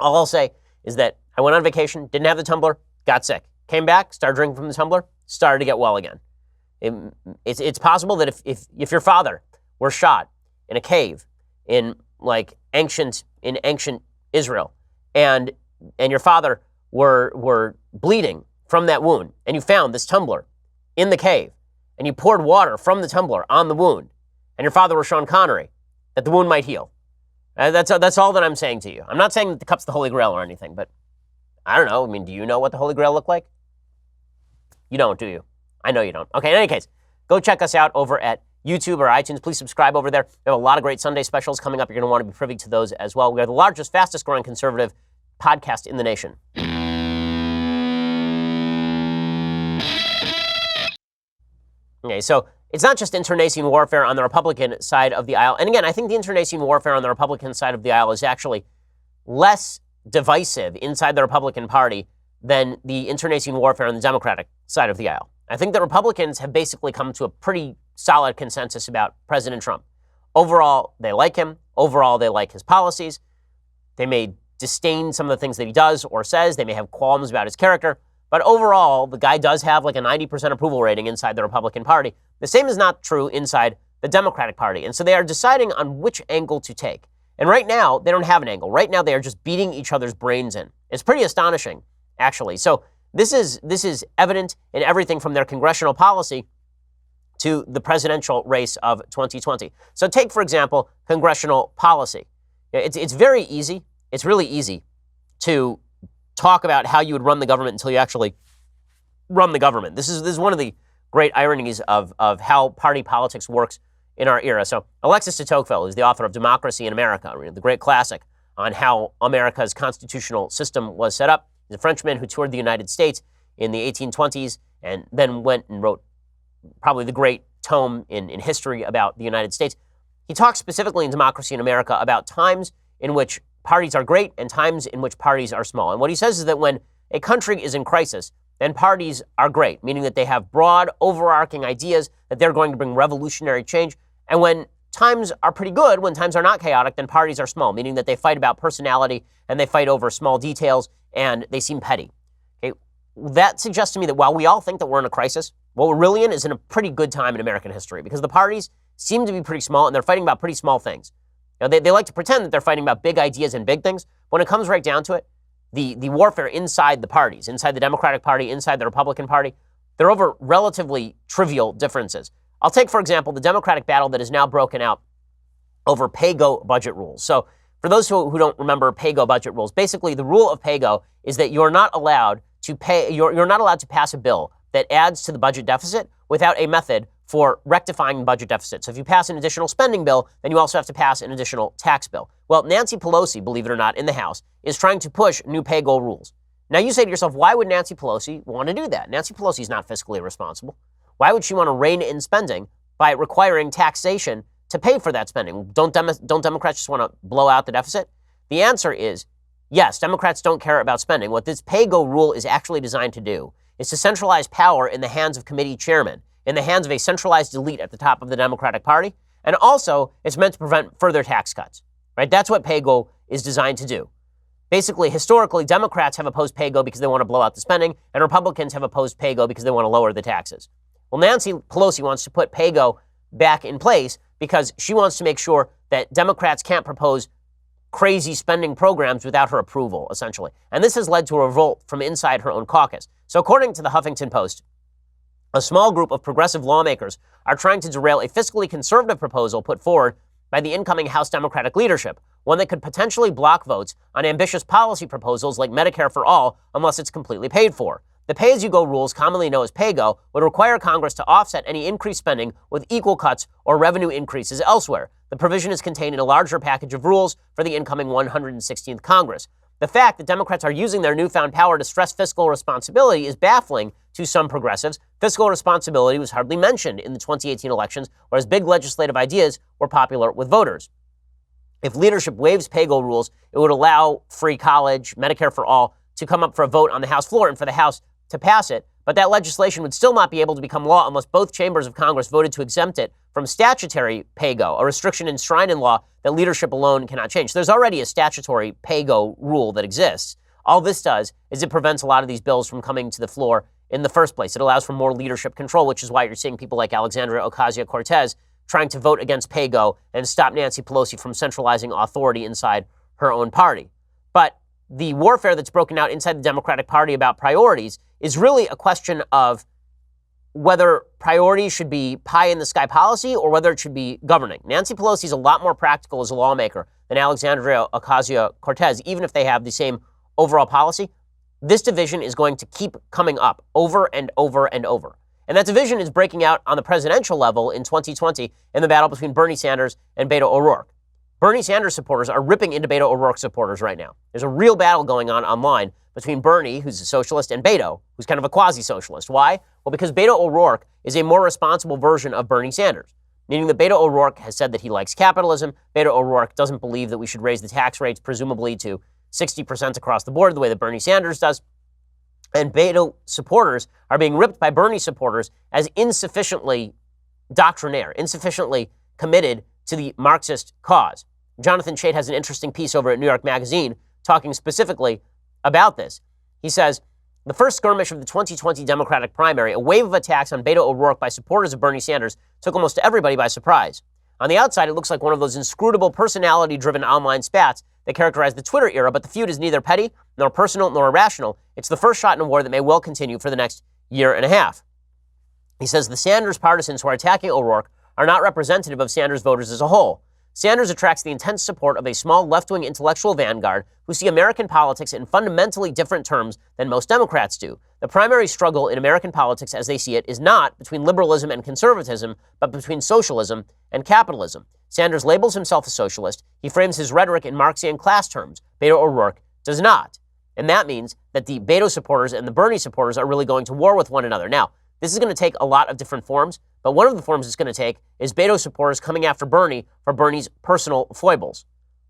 all I'll say is that I went on vacation, didn't have the tumbler, got sick. Came back, started drinking from the tumbler, started to get well again. It's possible that if your father were shot in a cave in ancient Israel, and your father were bleeding from that wound, and you found this tumbler in the cave, and you poured water from the tumbler on the wound, and your father were Sean Connery, that the wound might heal. That's all that I'm saying to you. I'm not saying that the cup's the Holy Grail or anything, but I don't know. I mean, do you know what the Holy Grail looked like? You don't, do you? I know you don't. Okay, in any case, go check us out over at YouTube or iTunes. Please subscribe over there. We have a lot of great Sunday specials coming up. You're going to want to be privy to those as well. We are the largest, fastest growing conservative podcast in the nation. Okay, so it's not just internecine warfare on the Republican side of the aisle. And again, I think the internecine warfare on the Republican side of the aisle is actually less divisive inside the Republican Party than the internecine warfare on the Democratic side of the aisle. I think that Republicans have basically come to a pretty solid consensus about President Trump. Overall, they like him. Overall, they like his policies. They may disdain some of the things that he does or says. They may have qualms about his character. But overall, the guy does have like a 90% approval rating inside the Republican Party. The same is not true inside the Democratic Party. And so they are deciding on which angle to take. And right now, they don't have an angle. Right now, they are just beating each other's brains in. It's pretty astonishing, actually. So this is evident in everything from their congressional policy to the presidential race of 2020. So take, for example, congressional policy. It's very easy. It's really easy to talk about how you would run the government until you actually run the government. This is one of the great ironies of how party politics works in our era. So Alexis de Tocqueville is the author of Democracy in America, the great classic on how America's constitutional system was set up. He's a Frenchman who toured the United States in the 1820s and then went and wrote probably the great tome in history about the United States. He talks specifically in Democracy in America about times in which parties are great and times in which parties are small. And what he says is that when a country is in crisis, then parties are great, meaning that they have broad, overarching ideas that they're going to bring revolutionary change. And when times are pretty good, when times are not chaotic, then parties are small, meaning that they fight about personality and they fight over small details and they seem petty. Okay? That suggests to me that while we all think that we're in a crisis, what we're really in is in a pretty good time in American history, because the parties seem to be pretty small and they're fighting about pretty small things. Now, they like to pretend that they're fighting about big ideas and big things. When it comes right down to it, the warfare inside the parties, inside the Democratic Party, inside the Republican Party, they're over relatively trivial differences. I'll take, for example, the Democratic battle that is now broken out over pay-go budget rules. So for those who don't remember pay-go budget rules, basically the rule of pay-go is that you're not allowed to pass a bill that adds to the budget deficit without a method for rectifying the budget deficit. So if you pass an additional spending bill, then you also have to pass an additional tax bill. Well, Nancy Pelosi, believe it or not, in the House, is trying to push new pay-go rules. Now you say to yourself, why would Nancy Pelosi want to do that? Nancy Pelosi is not fiscally responsible. Why would she want to rein in spending by requiring taxation to pay for that spending? Don't Democrats just want to blow out the deficit? The answer is yes, Democrats don't care about spending. What this pay-go rule is actually designed to do is to centralize power in the hands of committee chairmen, in the hands of a centralized elite at the top of the Democratic Party, and also it's meant to prevent further tax cuts. Right? That's what pay-go is designed to do. Basically, historically, Democrats have opposed pay-go because they want to blow out the spending, and Republicans have opposed pay-go because they want to lower the taxes. Well, Nancy Pelosi wants to put pay-go back in place because she wants to make sure that Democrats can't propose crazy spending programs without her approval, essentially. And this has led to a revolt from inside her own caucus. So according to the Huffington Post, a small group of progressive lawmakers are trying to derail a fiscally conservative proposal put forward by the incoming House Democratic leadership, one that could potentially block votes on ambitious policy proposals like Medicare for all unless it's completely paid for. The pay-as-you-go rules, commonly known as pay-go, would require Congress to offset any increased spending with equal cuts or revenue increases elsewhere. The provision is contained in a larger package of rules for the incoming 116th Congress. The fact that Democrats are using their newfound power to stress fiscal responsibility is baffling to some progressives. Fiscal responsibility was hardly mentioned in the 2018 elections, whereas big legislative ideas were popular with voters. If leadership waives pay-go rules, it would allow free college, Medicare for all, to come up for a vote on the House floor and for the House to pass it, but that legislation would still not be able to become law unless both chambers of Congress voted to exempt it from statutory pay-go, a restriction enshrined in law that leadership alone cannot change. There's already a statutory pay-go rule that exists. All this does is it prevents a lot of these bills from coming to the floor in the first place. It allows for more leadership control, which is why you're seeing people like Alexandria Ocasio-Cortez trying to vote against pay-go and stop Nancy Pelosi from centralizing authority inside her own party. But the warfare that's broken out inside the Democratic Party about priorities is really a question of whether priorities should be pie-in-the-sky policy or whether it should be governing. Nancy Pelosi is a lot more practical as a lawmaker than Alexandria Ocasio-Cortez, even if they have the same overall policy. This division is going to keep coming up over and over and over. And that division is breaking out on the presidential level in 2020 in the battle between Bernie Sanders and Beto O'Rourke. Bernie Sanders supporters are ripping into Beto O'Rourke supporters right now. There's a real battle going on online between Bernie, who's a socialist, and Beto, who's kind of a quasi-socialist. Why? Well, because Beto O'Rourke is a more responsible version of Bernie Sanders, meaning that Beto O'Rourke has said that he likes capitalism. Beto O'Rourke doesn't believe that we should raise the tax rates, presumably to 60% across the board, the way that Bernie Sanders does. And Beto supporters are being ripped by Bernie supporters as insufficiently doctrinaire, insufficiently committed to the Marxist cause. Jonathan Chait has an interesting piece over at New York Magazine talking specifically about this. He says, the first skirmish of the 2020 Democratic primary, a wave of attacks on Beto O'Rourke by supporters of Bernie Sanders, took almost everybody by surprise. On the outside, it looks like one of those inscrutable, personality-driven online spats that characterized the Twitter era, but the feud is neither petty, nor personal, nor irrational. It's the first shot in a war that may well continue for the next year and a half. He says the Sanders partisans who are attacking O'Rourke are not representative of Sanders voters as a whole. Sanders attracts the intense support of a small left-wing intellectual vanguard who see American politics in fundamentally different terms than most Democrats do. The primary struggle in American politics as they see it is not between liberalism and conservatism, but between socialism and capitalism. Sanders labels himself a socialist. He frames his rhetoric in Marxian class terms. Beto O'Rourke does not. And that means that the Beto supporters and the Bernie supporters are really going to war with one another. Now, this is going to take a lot of different forms, but one of the forms it's going to take is Beto supporters coming after Bernie for Bernie's personal foibles.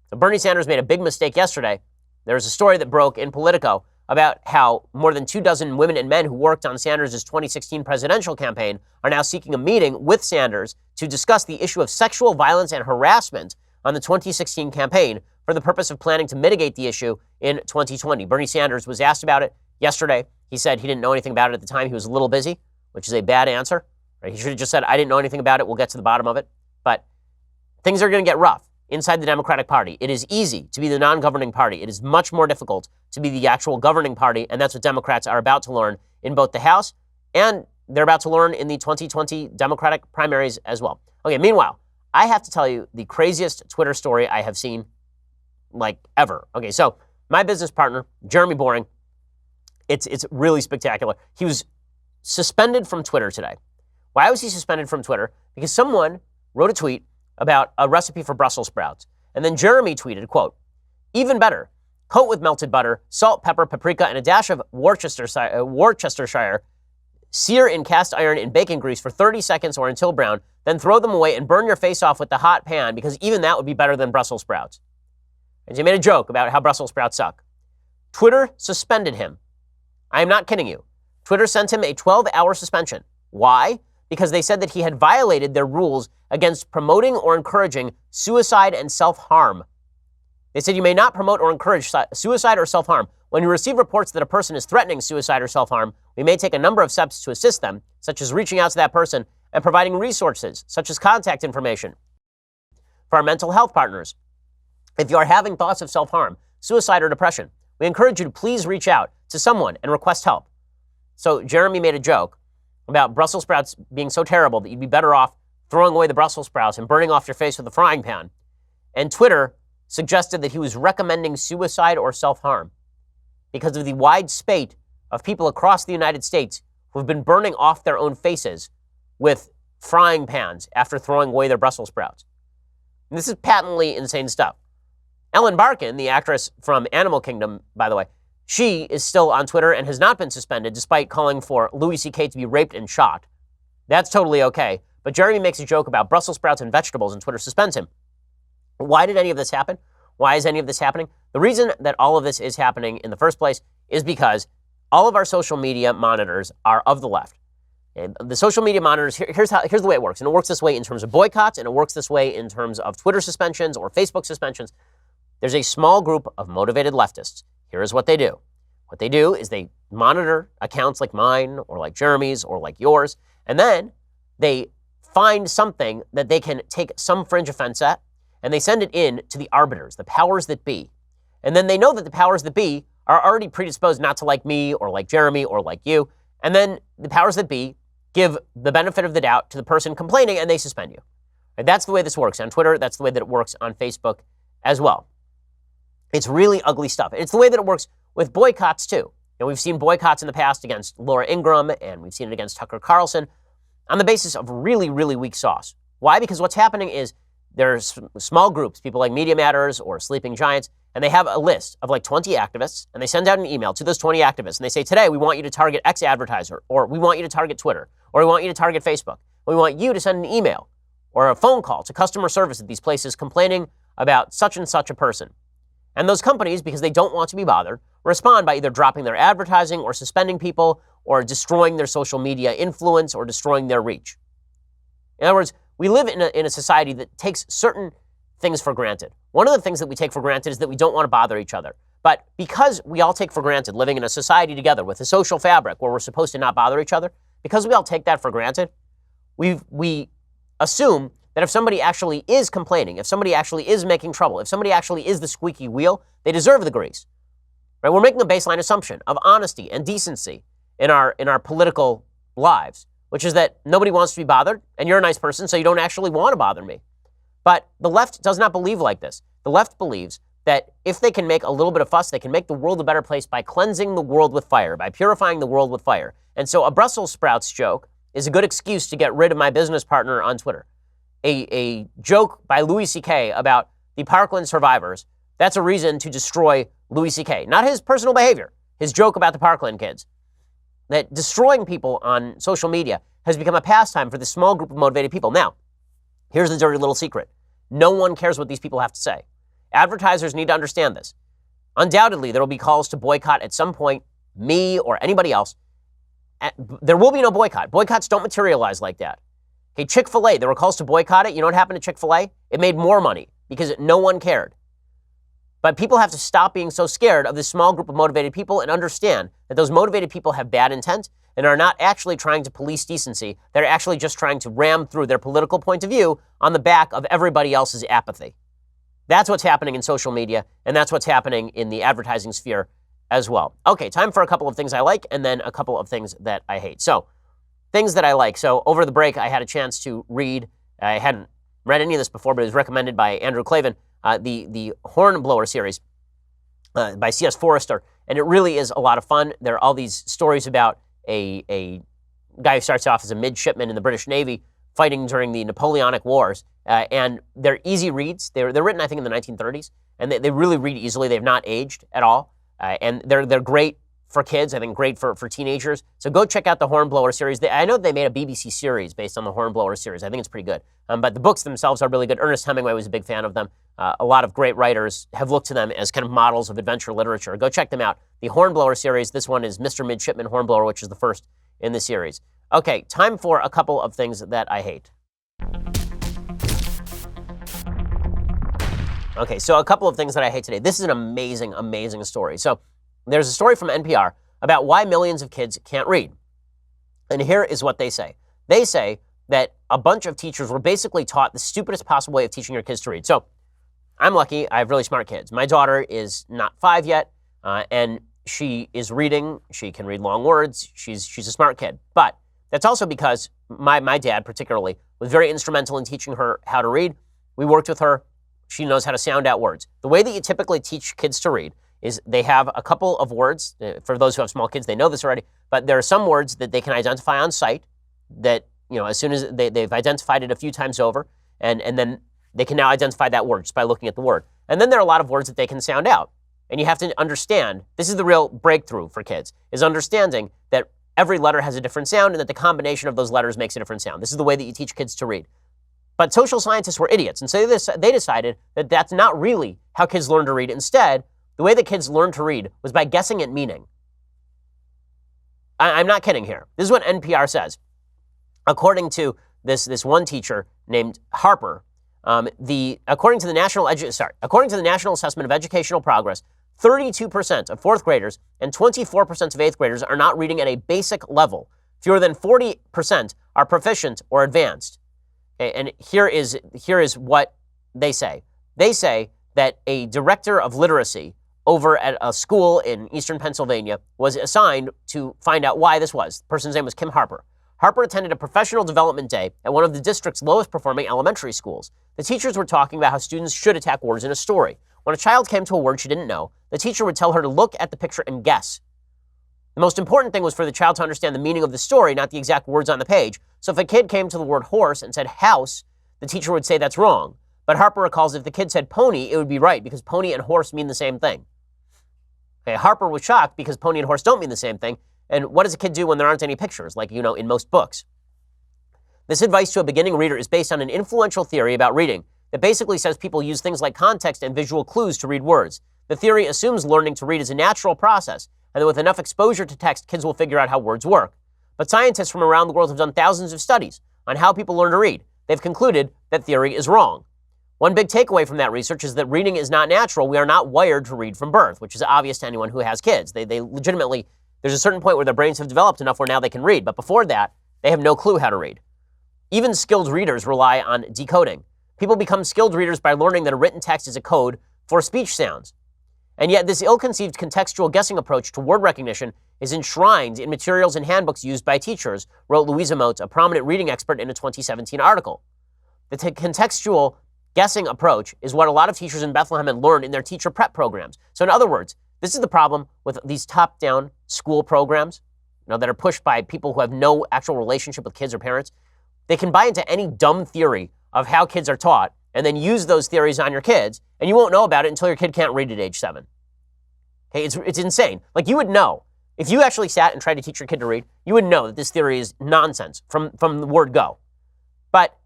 So Bernie Sanders made a big mistake yesterday. There was a story that broke in Politico about how more than 24 women and men who worked on Sanders' 2016 presidential campaign are now seeking a meeting with Sanders to discuss the issue of sexual violence and harassment on the 2016 campaign for the purpose of planning to mitigate the issue in 2020. Bernie Sanders was asked about it yesterday. He said he didn't know anything about it at the time. He was a little busy, which is a bad answer. Right? He should have just said, I didn't know anything about it. We'll get to the bottom of it. But things are going to get rough inside the Democratic Party. It is easy to be the non-governing party. It is much more difficult to be the actual governing party, and that's what Democrats are about to learn in both the House and they're about to learn in the 2020 Democratic primaries as well. Okay, meanwhile, I have to tell you the craziest Twitter story I have seen, like, ever. Okay, so my business partner, Jeremy Boring, it's really spectacular. He was suspended from Twitter today. Why was he suspended from Twitter? Because someone wrote a tweet about a recipe for Brussels sprouts. And then Jeremy tweeted, quote, even better, coat with melted butter, salt, pepper, paprika, and a dash of Worcestershire, sear in cast iron in bacon grease for 30 seconds or until brown, then throw them away and burn your face off with the hot pan because even that would be better than Brussels sprouts. And he made a joke about how Brussels sprouts suck. Twitter suspended him. I am not kidding you. Twitter sent him a 12-hour suspension. Why? Because they said that he had violated their rules against promoting or encouraging suicide and self-harm. They said you may not promote or encourage suicide or self-harm. When we receive reports that a person is threatening suicide or self-harm, we may take a number of steps to assist them, such as reaching out to that person and providing resources, such as contact information for our mental health partners. If you are having thoughts of self-harm, suicide, or depression, we encourage you to please reach out to someone and request help. So Jeremy made a joke about Brussels sprouts being so terrible that you'd be better off throwing away the Brussels sprouts and burning off your face with a frying pan. And Twitter suggested that he was recommending suicide or self-harm because of the wide spate of people across the United States who have been burning off their own faces with frying pans after throwing away their Brussels sprouts. And this is patently insane stuff. Ellen Barkin, the actress from Animal Kingdom, by the way, she is still on Twitter and has not been suspended despite calling for Louis C.K. to be raped and shot. That's totally okay. But Jeremy makes a joke about Brussels sprouts and vegetables and Twitter suspends him. Why did any of this happen? Why is any of this happening? The reason that all of this is happening in the first place is because all of our social media monitors are of the left. And the social media monitors, here's the way it works. And it works this way in terms of boycotts, and it works this way in terms of Twitter suspensions or Facebook suspensions. There's a small group of motivated leftists. Here is what they do. What they do is they monitor accounts like mine or like Jeremy's or like yours, and then they find something that they can take some fringe offense at, and they send it in to the arbiters, the powers that be. And then they know that the powers that be are already predisposed not to like me or like Jeremy or like you, and then the powers that be give the benefit of the doubt to the person complaining, and they suspend you. And that's the way this works on Twitter. That's the way that it works on Facebook as well. It's really ugly stuff. It's the way that it works with boycotts, too. And we've seen boycotts in the past against Laura Ingraham, and we've seen it against Tucker Carlson on the basis of really, really weak sauce. Why? Because what's happening is there's small groups, people like Media Matters or Sleeping Giants, and they have a list of like 20 activists, and they send out an email to those 20 activists, and they say, today we want you to target X advertiser, or we want you to target Twitter, or we want you to target Facebook. We want you to send an email or a phone call to customer service at these places complaining about such and such a person. And those companies, because they don't want to be bothered, respond by either dropping their advertising or suspending people or destroying their social media influence or destroying their reach. In other words, we live in a society that takes certain things for granted. One of the things that we take for granted is that we don't want to bother each other. But because we all take for granted living in a society together with a social fabric where we're supposed to not bother each other, because we all take that for granted, we assume that if somebody actually is complaining, if somebody actually is making trouble, if somebody actually is the squeaky wheel, they deserve the grease. Right? We're making a baseline assumption of honesty and decency in our political lives, which is that nobody wants to be bothered, and you're a nice person, so you don't actually want to bother me. But the left does not believe like this. The left believes that if they can make a little bit of fuss, they can make the world a better place by cleansing the world with fire, by purifying the world with fire. And so a Brussels sprouts joke is a good excuse to get rid of my business partner on Twitter. A joke by Louis C.K. about the Parkland survivors, that's a reason to destroy Louis C.K. Not his personal behavior, his joke about the Parkland kids. That destroying people on social media has become a pastime for this small group of motivated people. Now, here's the dirty little secret. No one cares what these people have to say. Advertisers need to understand this. Undoubtedly, there will be calls to boycott at some point, me or anybody else. There will be no boycott. Boycotts don't materialize like that. Okay, Chick-fil-A, there were calls to boycott it. You know what happened to Chick-fil-A? It made more money because no one cared. But people have to stop being so scared of this small group of motivated people and understand that those motivated people have bad intent and are not actually trying to police decency. They're actually just trying to ram through their political point of view on the back of everybody else's apathy. That's what's happening in social media, and that's what's happening in the advertising sphere as well. Okay, time for a couple of things I like and then a couple of things that I hate. So, things that I like. So, over the break, I had a chance to read, I hadn't read any of this before, but it was recommended by Andrew Klavan, the Hornblower series by C.S. Forrester, and it really is a lot of fun. There are all these stories about a guy who starts off as a midshipman in the British Navy fighting during the Napoleonic Wars, and they're easy reads. They're written, I think, in the 1930s, and they really read easily. They've not aged at all, and they're great for kids, I think great for teenagers. So go check out the Hornblower series. I know they made a BBC series based on the Hornblower series. I think it's pretty good. But the books themselves are really good. Ernest Hemingway was a big fan of them. A lot of great writers have looked to them as kind of models of adventure literature. Go check them out. The Hornblower series, this one is Mr. Midshipman Hornblower, which is the first in the series. Okay, time for a couple of things that I hate. Okay, so a couple of things that I hate today. This is an amazing, amazing story. So there's a story from NPR about why millions of kids can't read. And here is what they say. They say that a bunch of teachers were basically taught the stupidest possible way of teaching your kids to read. So I'm lucky. I have really smart kids. My daughter is not 5 yet, and she is reading. She can read long words. She's a smart kid. But that's also because my dad particularly was very instrumental in teaching her how to read. We worked with her. She knows how to sound out words. The way that you typically teach kids to read is they have a couple of words. For those who have small kids, they know this already, but there are some words that they can identify on sight that, as soon as they've identified it a few times over, and then they can now identify that word just by looking at the word. And then there are a lot of words that they can sound out. And you have to understand, this is the real breakthrough for kids, is understanding that every letter has a different sound and that the combination of those letters makes a different sound. This is the way that you teach kids to read. But social scientists were idiots, and so they decided that that's not really how kids learn to read. Instead, the way that kids learn to read was by guessing at meaning. I'm not kidding here. This is what NPR says. According to this one teacher named Harper, according to the National Assessment of Educational Progress, 32% of fourth graders and 24% of eighth graders are not reading at a basic level. Fewer than 40% are proficient or advanced. Okay, and here is what they say. They say that a director of literacy over at a school in eastern Pennsylvania was assigned to find out why this was. The person's name was Kim Harper. Harper attended a professional development day at one of the district's lowest performing elementary schools. The teachers were talking about how students should attack words in a story. When a child came to a word she didn't know, the teacher would tell her to look at the picture and guess. The most important thing was for the child to understand the meaning of the story, not the exact words on the page. So if a kid came to the word horse and said house, the teacher would say that's wrong. But Harper recalls if the kid said pony, it would be right because pony and horse mean the same thing. Okay, Harper was shocked because pony and horse don't mean the same thing. And what does a kid do when there aren't any pictures, like, in most books? This advice to a beginning reader is based on an influential theory about reading that basically says people use things like context and visual clues to read words. The theory assumes learning to read is a natural process, and that with enough exposure to text, kids will figure out how words work. But scientists from around the world have done thousands of studies on how people learn to read. They've concluded that theory is wrong. One big takeaway from that research is that reading is not natural. We are not wired to read from birth, which is obvious to anyone who has kids. They legitimately, there's a certain point where their brains have developed enough where now they can read. But before that, they have no clue how to read. Even skilled readers rely on decoding. People become skilled readers by learning that a written text is a code for speech sounds. And yet this ill-conceived contextual guessing approach to word recognition is enshrined in materials and handbooks used by teachers, wrote Louisa Moat, a prominent reading expert, in a 2017 article. The contextual guessing approach is what a lot of teachers in Bethlehem had learned in their teacher prep programs. So in other words, this is the problem with these top-down school programs, that are pushed by people who have no actual relationship with kids or parents. They can buy into any dumb theory of how kids are taught and then use those theories on your kids, and you won't know about it until your kid can't read at age 7. Okay, it's insane. Like, you would know. If you actually sat and tried to teach your kid to read, you would know that this theory is nonsense from the word go. But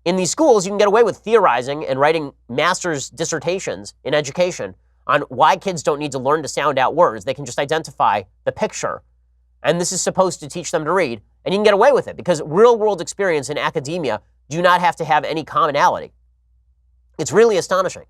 in these schools, you can get away with theorizing and writing master's dissertations in education on why kids don't need to learn to sound out words. They can just identify the picture. And this is supposed to teach them to read. And you can get away with it because real world experience in academia do not have to have any commonality. It's really astonishing.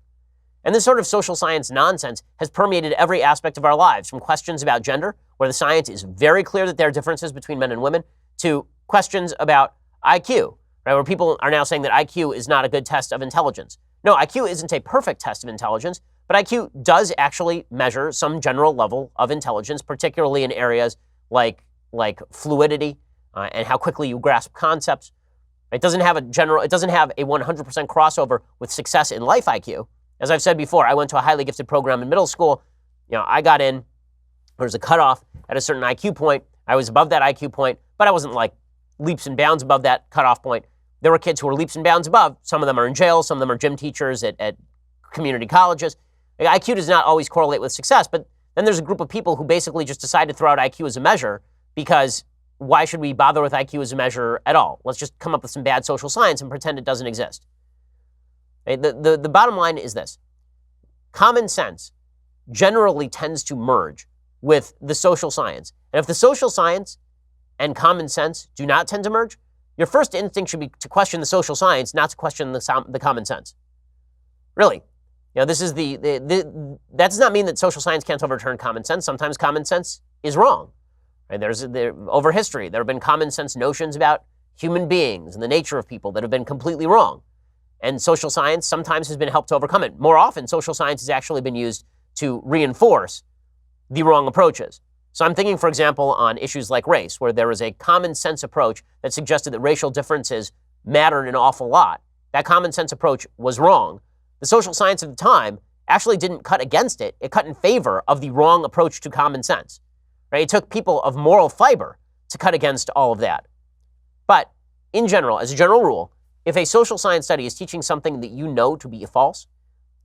And this sort of social science nonsense has permeated every aspect of our lives, from questions about gender, where the science is very clear that there are differences between men and women, to questions about IQ, right, where people are now saying that IQ is not a good test of intelligence. No, IQ isn't a perfect test of intelligence, but IQ does actually measure some general level of intelligence, particularly in areas like fluidity and how quickly you grasp concepts. It doesn't have a 100% crossover with success in life IQ. As I've said before, I went to a highly gifted program in middle school. I got in, there was a cutoff at a certain IQ point. I was above that IQ point, but I wasn't like leaps and bounds above that cutoff point. There were kids who were leaps and bounds above. Some of them are in jail. Some of them are gym teachers at community colleges. IQ does not always correlate with success, but then there's a group of people who basically just decide to throw out IQ as a measure because why should we bother with IQ as a measure at all? Let's just come up with some bad social science and pretend it doesn't exist. The bottom line is this. Common sense generally tends to merge with the social science. And if the social science and common sense do not tend to merge, your first instinct should be to question the social science, not to question the common sense. Really. This is that does not mean that social science can't overturn common sense. Sometimes common sense is wrong. Right? Over history, there have been common sense notions about human beings and the nature of people that have been completely wrong. And social science sometimes has been helped to overcome it. More often, social science has actually been used to reinforce the wrong approaches. So I'm thinking, for example, on issues like race, where there was a common sense approach that suggested that racial differences mattered an awful lot. That common sense approach was wrong. The social science of the time actually didn't cut against it. It cut in favor of the wrong approach to common sense. Right? It took people of moral fiber to cut against all of that. But in general, as a general rule, if a social science study is teaching something that you know to be false,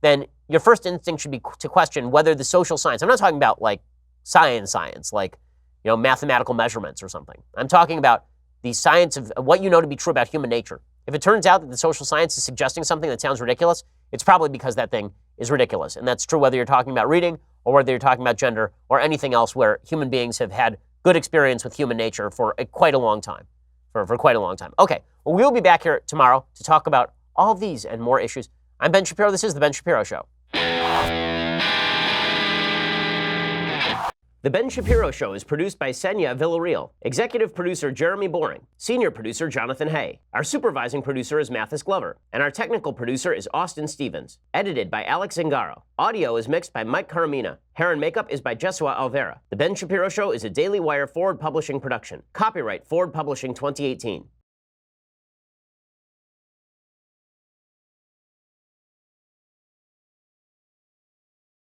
then your first instinct should be to question whether the social science, I'm not talking about like science, like, mathematical measurements or something. I'm talking about the science of what you know to be true about human nature. If it turns out that the social science is suggesting something that sounds ridiculous, it's probably because that thing is ridiculous. And that's true whether you're talking about reading or whether you're talking about gender or anything else where human beings have had good experience with human nature for quite a long time. For quite a long time. Okay, well, we'll be back here tomorrow to talk about all of these and more issues. I'm Ben Shapiro. This is The Ben Shapiro Show. The Ben Shapiro Show is produced by Senya Villarreal, executive producer Jeremy Boring, senior producer Jonathan Hay. Our supervising producer is Mathis Glover, and our technical producer is Austin Stevens. Edited by Alex Zingaro. Audio is mixed by Mike Caramina. Hair and makeup is by Jesua Alvera. The Ben Shapiro Show is a Daily Wire Forward Publishing production. Copyright Forward Publishing 2018.